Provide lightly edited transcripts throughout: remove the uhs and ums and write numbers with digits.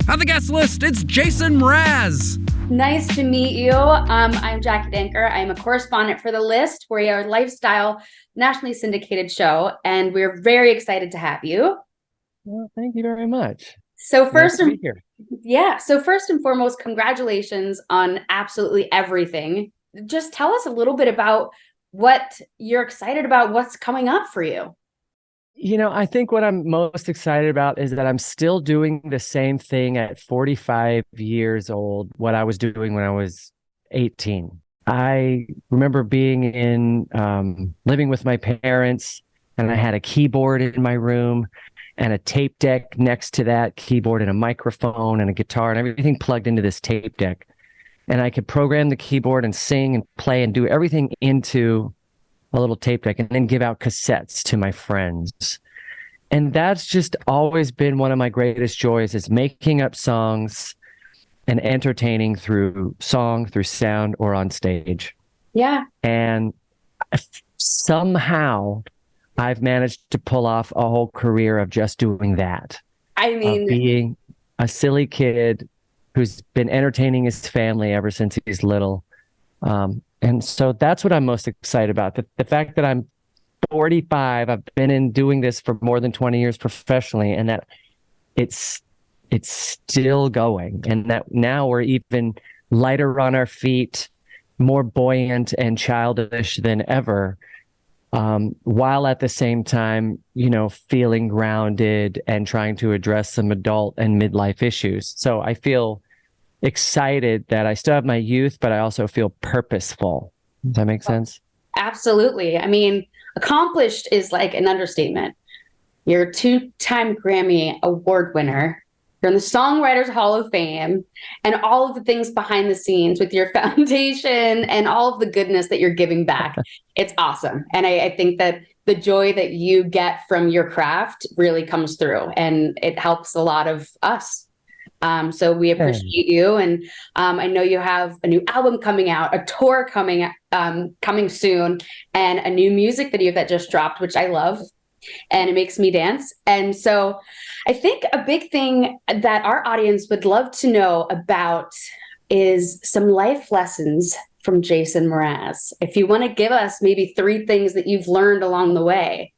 On the guest list, it's Jason Mraz. Nice to meet you. I'm Jackie Danker. I'm a correspondent for The List. We're a lifestyle, nationally syndicated show, and we're very excited to have you. Well, thank you very much. So Nice to be here. So first and foremost, congratulations on absolutely everything. Just tell us a little bit about what you're excited about, what's coming up for you. I think what I'm most excited about is that I'm still doing the same thing at 45 years old, what I was doing when I was 18. I remember being living with my parents, and I had a keyboard in my room and a tape deck next to that keyboard and a microphone and a guitar and everything plugged into this tape deck. And I could program the keyboard and sing and play and do everything into a little tape deck and then give out cassettes to my friends. And that's just always been one of my greatest joys, is making up songs and entertaining through song, through sound, or on stage. Yeah. And somehow I've managed to pull off a whole career of just doing that. I mean, of being a silly kid who's been entertaining his family ever since he's little. And so that's what I'm most excited about. The fact that I'm 45, I've been doing this for more than 20 years professionally, and that it's still going, and that now we're even lighter on our feet, more buoyant and childish than ever, while at the same time, feeling grounded and trying to address some adult and midlife issues. So I feel excited that I still have my youth, but I also feel purposeful. Does that make sense? Absolutely. I mean, accomplished is like an understatement. You're a two-time Grammy Award winner. You're in the Songwriters Hall of Fame, and all of the things behind the scenes with your foundation and all of the goodness that you're giving back. It's awesome. And I think that the joy that you get from your craft really comes through, and it helps a lot of us. So we appreciate you. And I know you have a new album coming out, a tour coming soon, and a new music video that just dropped, which I love, and it makes me dance. And so I think a big thing that our audience would love to know about is some life lessons from Jason Mraz. If you want to give us maybe 3 things that you've learned along the way.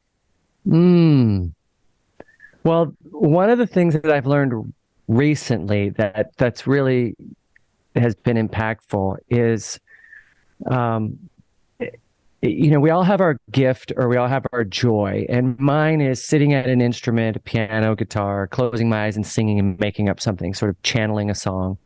Well, one of the things that I've learned recently that's really has been impactful is, we all have our gift, or we all have our joy, and mine is sitting at an instrument, a piano, guitar, closing my eyes and singing and making up something, sort of channeling a song.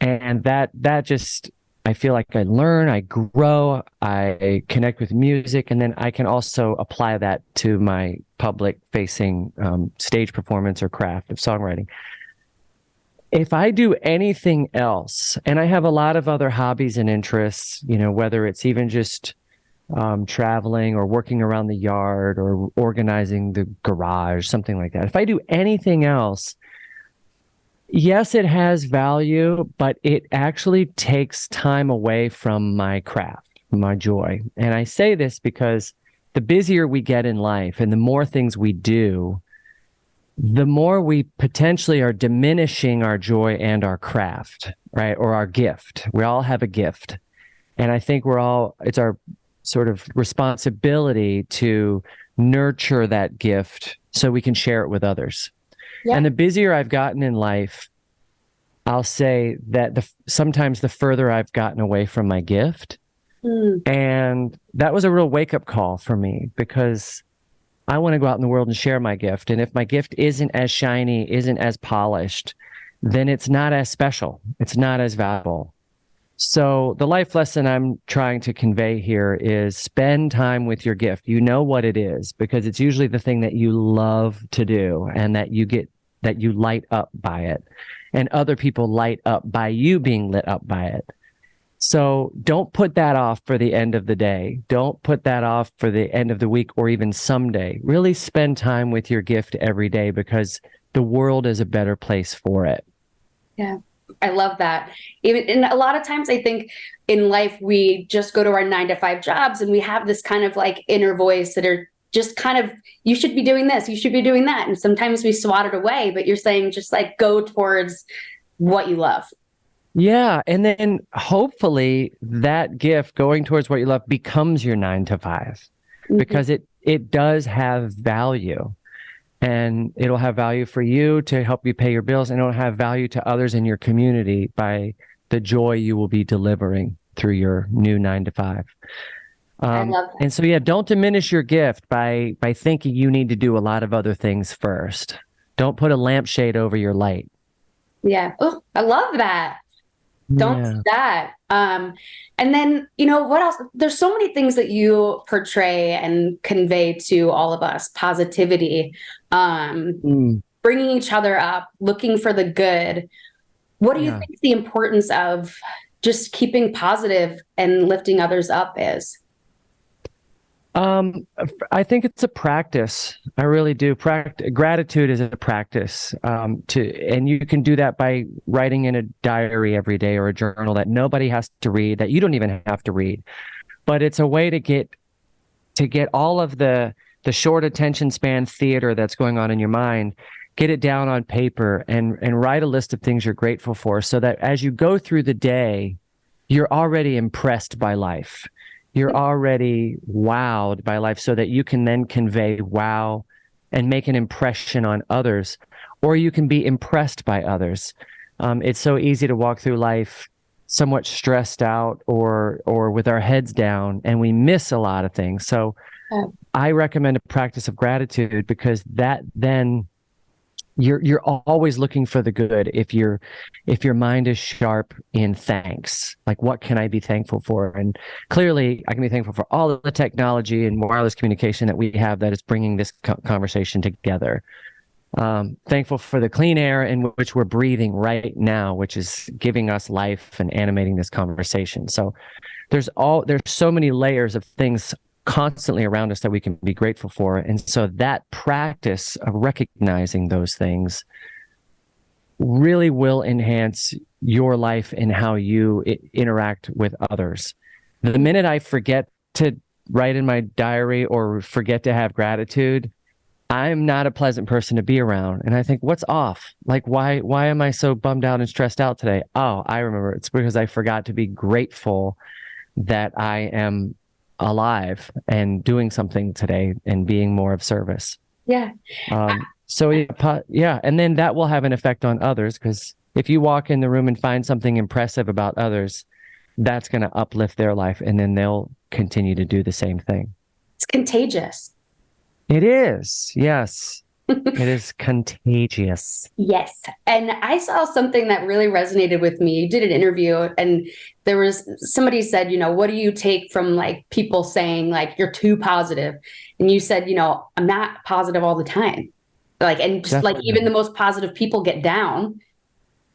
And that just, I feel like I learn, I grow, I connect with music, and then I can also apply that to my public facing stage performance or craft of songwriting. If I do anything else, and I have a lot of other hobbies and interests, whether it's even just traveling or working around the yard or organizing the garage, something like that. If I do anything else, yes, it has value, but it actually takes time away from my craft, my joy. And I say this because the busier we get in life and the more things we do, the more we potentially are diminishing our joy and our craft, right? Or our gift. We all have a gift. And I think it's our sort of responsibility to nurture that gift so we can share it with others. Yeah. And the busier I've gotten in life, I'll say that sometimes the further I've gotten away from my gift. And that was a real wake-up call for me, because I want to go out in the world and share my gift. And if my gift isn't as shiny, isn't as polished, then it's not as special. It's not as valuable. So the life lesson I'm trying to convey here is spend time with your gift. You know what it is, because it's usually the thing that you love to do and that you light up by it. And other people light up by you being lit up by it. So don't put that off for the end of the day. Don't put that off for the end of the week or even someday. Really spend time with your gift every day, because the world is a better place for it. Yeah, I love that. And a lot of times I think in life, we just go to our 9-to-5 jobs and we have this kind of like inner voice that just kind of, you should be doing this, you should be doing that. And sometimes we swat it away, but you're saying just like go towards what you love. Yeah. And then hopefully that gift going towards what you love becomes your 9 to 5 because it does have value, and it'll have value for you to help you pay your bills, and it'll have value to others in your community by the joy you will be delivering through your new 9 to 5. I love that. And so, yeah, don't diminish your gift by thinking you need to do a lot of other things first. Don't put a lampshade over your light. Yeah. Oh, I love that. Don't do that. And then, what else? There's so many things that you portray and convey to all of us. Positivity, bringing each other up, looking for the good. What do you think the importance of just keeping positive and lifting others up is? I think it's a practice. I really do. Gratitude is a practice. And you can do that by writing in a diary every day or a journal that nobody has to read, that you don't even have to read. But it's a way to get all of the short attention span theater that's going on in your mind, get it down on paper and write a list of things you're grateful for, so that as you go through the day, you're already impressed by life. You're already wowed by life, so that you can then convey wow and make an impression on others, or you can be impressed by others. It's so easy to walk through life somewhat stressed out or with our heads down, and we miss a lot of things. So I recommend a practice of gratitude, because that then you're always looking for the good. If your mind is sharp in thanks, like what can I be thankful for? And clearly I can be thankful for all of the technology and wireless communication that we have that is bringing this conversation together. Thankful for the clean air in which we're breathing right now, which is giving us life and animating this conversation. So there's so many layers of things constantly around us that we can be grateful for. And so that practice of recognizing those things really will enhance your life and how you interact with others. The minute I forget to write in my diary or forget to have gratitude, I'm not a pleasant person to be around. And I think, what's off? Like, why am I so bummed out and stressed out today? Oh, I remember. It's because I forgot to be grateful that I am alive and doing something today and being more of service. Yeah. So yeah. And then that will have an effect on others, because if you walk in the room and find something impressive about others, that's going to uplift their life, and then they'll continue to do the same thing. It's contagious. It is. Yes. It is contagious. Yes. And I saw something that really resonated with me. You did an interview, and there was somebody said, what do you take from like people saying like you're too positive? And you said, I'm not positive all the time. Like, and just Definitely. like even the most positive people get down.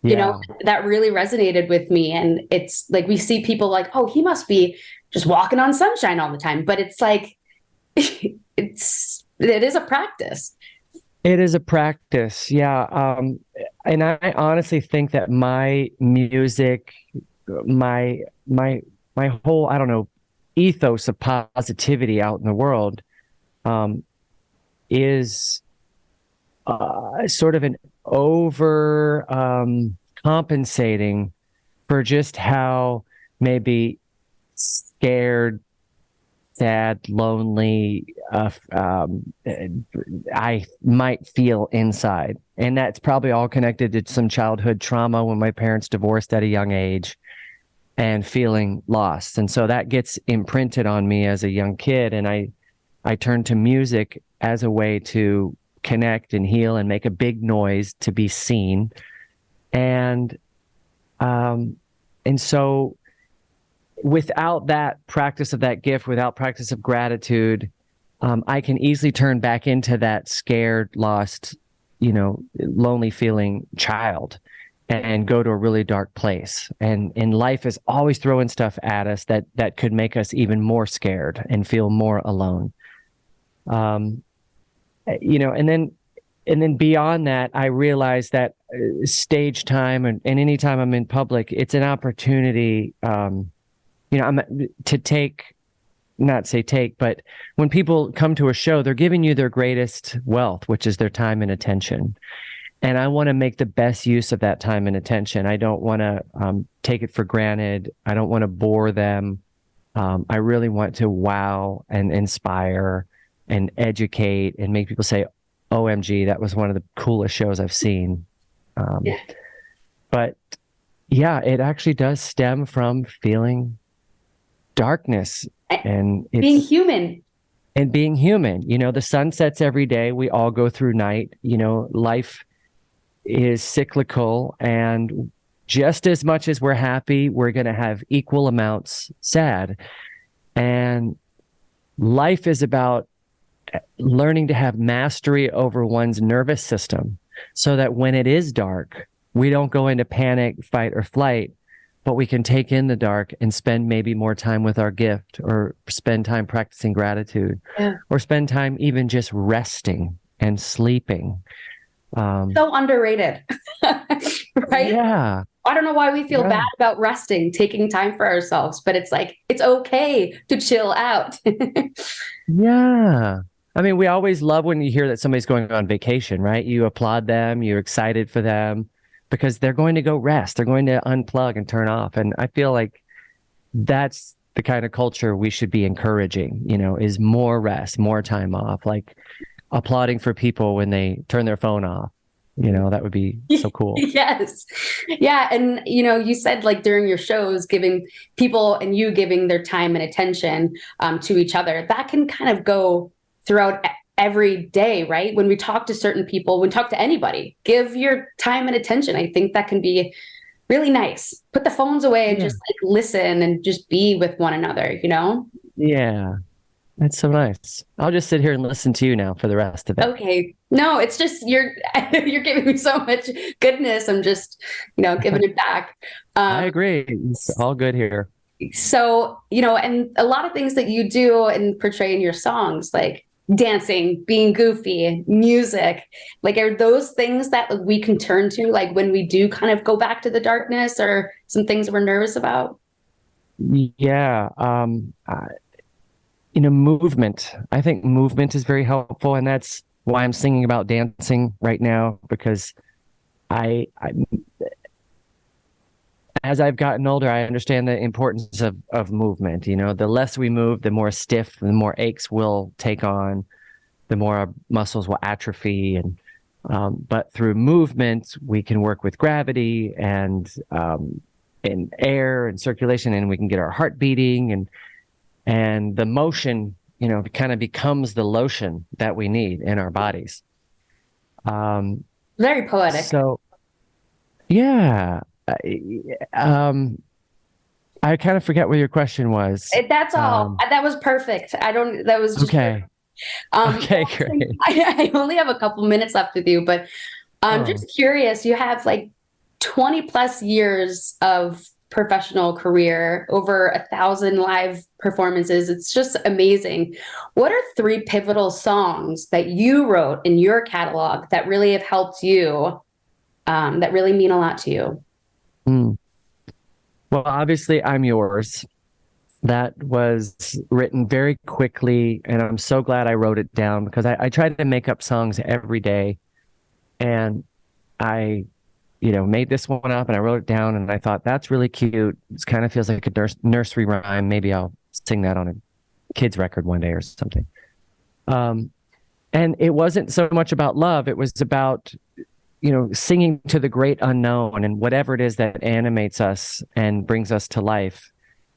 That really resonated with me. And it's like we see people like, oh, he must be just walking on sunshine all the time. But it's like it is a practice. It is a practice, yeah. And I honestly think that my music, my whole, I don't know, ethos of positivity out in the world is sort of an over compensating for just how maybe scared, sad, lonely I might feel inside. And that's probably all connected to some childhood trauma when my parents divorced at a young age and feeling lost. And so that gets imprinted on me as a young kid. And I turned to music as a way to connect and heal and make a big noise to be seen. And so without that practice of that gift, without practice of gratitude, I can easily turn back into that scared, lost, lonely feeling child and go to a really dark place. And life is always throwing stuff at us that could make us even more scared and feel more alone. And then beyond that, I realize that stage time and anytime I'm in public, it's an opportunity, I'm to take not say take, but when people come to a show, they're giving you their greatest wealth, which is their time and attention. And I want to make the best use of that time and attention. I don't want to take it for granted. I don't want to bore them. I really want to wow and inspire and educate and make people say, OMG, that was one of the coolest shows I've seen. Yeah. But yeah, it actually does stem from feeling darkness and being human. And being human. You know, the sun sets every day. We all go through night. You know, life is cyclical, and just as much as we're happy, we're going to have equal amounts sad. And life is about learning to have mastery over one's nervous system so that when it is dark, we don't go into panic, fight, or flight, but we can take in the dark and spend maybe more time with our gift, or spend time practicing gratitude, or spend time even just resting and sleeping. So underrated, right? Yeah. I don't know why we feel bad about resting, taking time for ourselves, but it's like, it's okay to chill out. Yeah. I mean, we always love when you hear that somebody's going on vacation, right? You applaud them, you're excited for them because they're going to go rest. They're going to unplug and turn off. And I feel like that's the kind of culture we should be encouraging, you know, is more rest, more time off, like applauding for people when they turn their phone off. You know, that would be so cool. Yes. Yeah. And, you know, you said like during your shows, giving people and you giving their time and attention to each other, that can kind of go throughout every day, right? When we talk to certain people, when we talk to anybody, give your time and attention. I think that can be really nice. Put the phones away and just like listen and just be with one another, you know? Yeah. That's so nice. I'll just sit here and listen to you now for the rest of it. Okay. No, it's just you're giving me so much goodness. I'm just, you know, giving it back. I agree. It's all good here. So, you know, and a lot of things that you do and portray in your songs, like dancing, being goofy, music, like are those things that we can turn to, like when we do kind of go back to the darkness or some things we're nervous about? Yeah. You know, movement. I think movement is very helpful, and that's why I'm singing about dancing right now, because I as I've gotten older, I understand the importance of movement. You know, the less we move, the more stiff, the more aches we'll take on, the more our muscles will atrophy. And but through movement, we can work with gravity and air and circulation, and we can get our heart beating, and the motion, you know, kind of becomes the lotion that we need in our bodies. Very poetic. So, yeah. I kind of forget what your question was. That's all. That was perfect. That was just okay. Okay, great. I only have a couple minutes left with you, but I'm just curious. You have like 20 plus years of professional career, over 1,000 live performances. It's just amazing. What are 3 pivotal songs that you wrote in your catalog that really have helped you, that really mean a lot to you? Well, obviously, I'm Yours. That was written very quickly, and I'm so glad I wrote it down, because I try to make up songs every day, and I made this one up and I wrote it down, and I thought, that's really cute. It kind of feels like a nursery rhyme. Maybe I'll sing that on a kid's record one day or something. And it wasn't so much about love. It was about, singing to the great unknown and whatever it is that animates us and brings us to life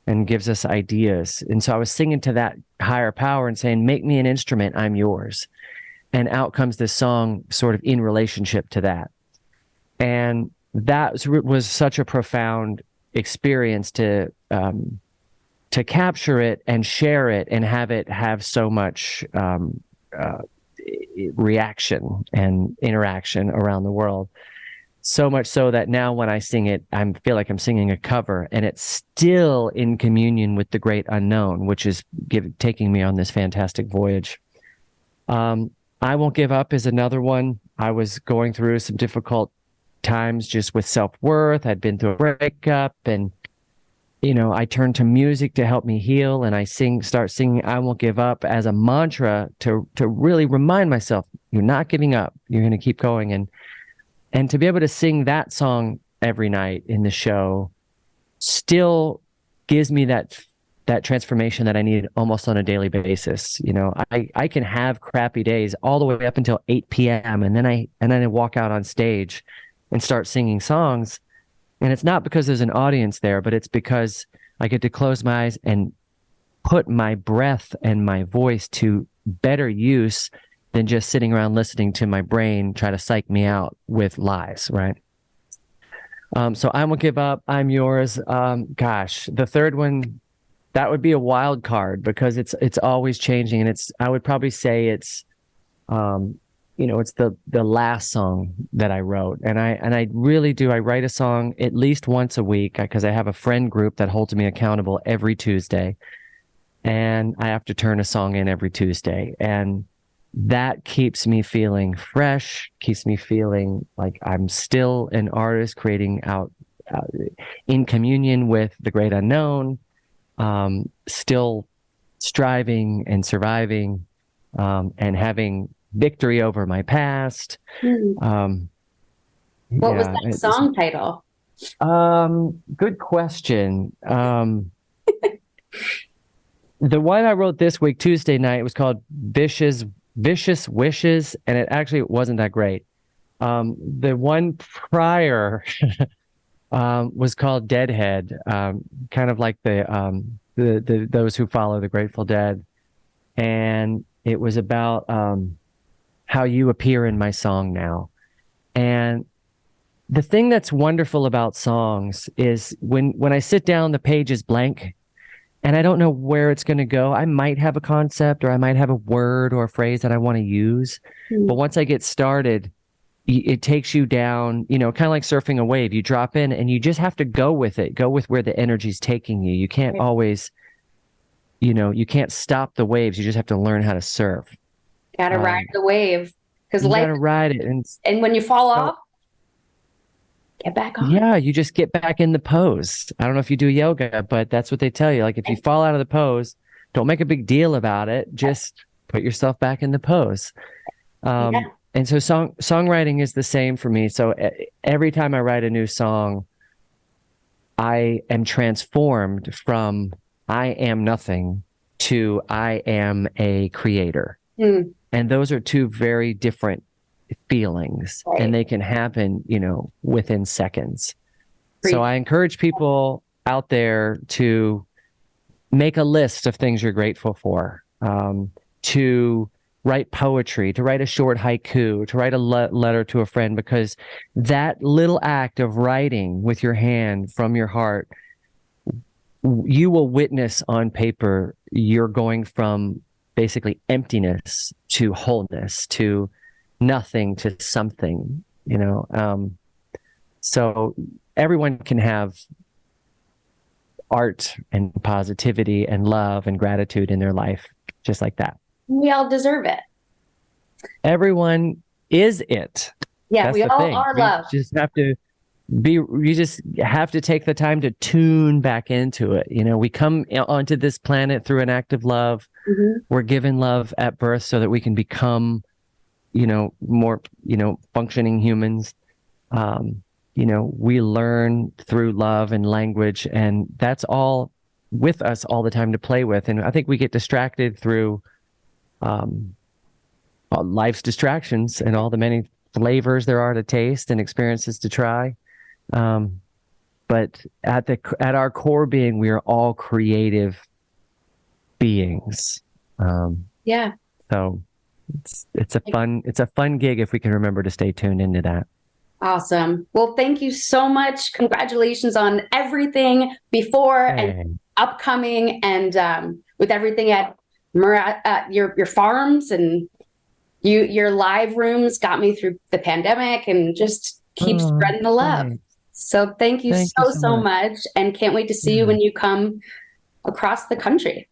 and gives us ideas. And so I was singing to that higher power and saying, make me an instrument, I'm yours. And out comes this song sort of in relationship to that. And that was such a profound experience to capture it and share it and have it have so much reaction and interaction around the world. So much so that now when I sing it, I feel like I'm singing a cover, and it's still in communion with the great unknown, which is taking me on this fantastic voyage. I Won't Give Up is another one. I was going through some difficult times just with self-worth. I'd been through a breakup, and I turn to music to help me heal, and I start singing "I Won't Give Up" as a mantra to really remind myself, you're not giving up. You're going to keep going. And to be able to sing that song every night in the show still gives me that transformation that I need almost on a daily basis. I can have crappy days all the way up until 8 p.m. and then I walk out on stage and start singing songs. And it's not because there's an audience there, but it's because I get to close my eyes and put my breath and my voice to better use than just sitting around listening to my brain try to psych me out with lies, right? So I Won't Give Up, I'm Yours. The third one, that would be a wild card because it's always changing, and I would probably say it's it's the last song that I wrote. And I really do. I write a song at least once a week because I have a friend group that holds me accountable every Tuesday. And I have to turn a song in every Tuesday. And that keeps me feeling fresh, keeps me feeling like I'm still an artist creating out in communion with the great unknown, still striving and surviving, and having victory over my past. What was that song title? Good question. The one I wrote this week, Tuesday night, was called Vicious Wishes, and it actually wasn't that great. The one prior was called Deadhead, kind of like the those who follow the Grateful Dead, and it was about how you appear in my song now. And the thing that's wonderful about songs is when I sit down, the page is blank and I don't know where it's going to go. I might have a concept or I might have a word or a phrase that I want to use. But once I get started, it takes you down, kind of like surfing a wave. You drop in and you just have to go with it, go with where the energy's taking you. You can't always, you can't stop the waves. You just have to learn how to surf. Gotta ride the wave, because You life. gotta ride it, And when you fall off, get back on. yeah, you just get back in the pose. I don't know if you do yoga, but that's what they tell you. Like if you fall out of the pose, don't make a big deal about it. Just put yourself back in the pose. And so songwriting is the same for me. So every time I write a new song, I am transformed from I am nothing to I am a creator. And those are two very different feelings, and they can happen, within seconds. So I encourage people out there to make a list of things you're grateful for, to write poetry, to write a short haiku, to write a letter to a friend, because that little act of writing with your hand from your heart, you will witness on paper, you're going from basically emptiness to wholeness, to nothing to something, so everyone can have art and positivity and love and gratitude in their life, just like that. We all deserve it. Everyone is it. Yeah, That's we the all thing. are love. You just have to take the time to tune back into it. We come onto this planet through an act of love. We're given love at birth so that we can become, more, functioning humans. We learn through love and language, and that's all with us all the time to play with. And I think we get distracted through life's distractions and all the many flavors there are to taste and experiences to try. But at our core being, we are all creative beings. So it's a fun gig if we can remember to stay tuned into that. Awesome. Well, thank you so much. Congratulations on everything before and upcoming, and with everything at Mraz, your farms and your live rooms got me through the pandemic, and just keep spreading the love. Thanks. So thank you so much, and can't wait to see you when you come across the country.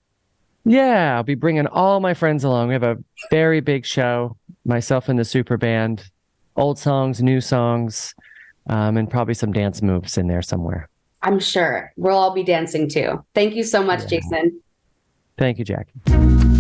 Yeah, I'll be bringing all my friends along. We have a very big show, myself and the super band, old songs, new songs, and probably some dance moves in there somewhere. I'm sure we'll all be dancing too. Thank you so much, Yeah. Jason. Thank you, Jackie.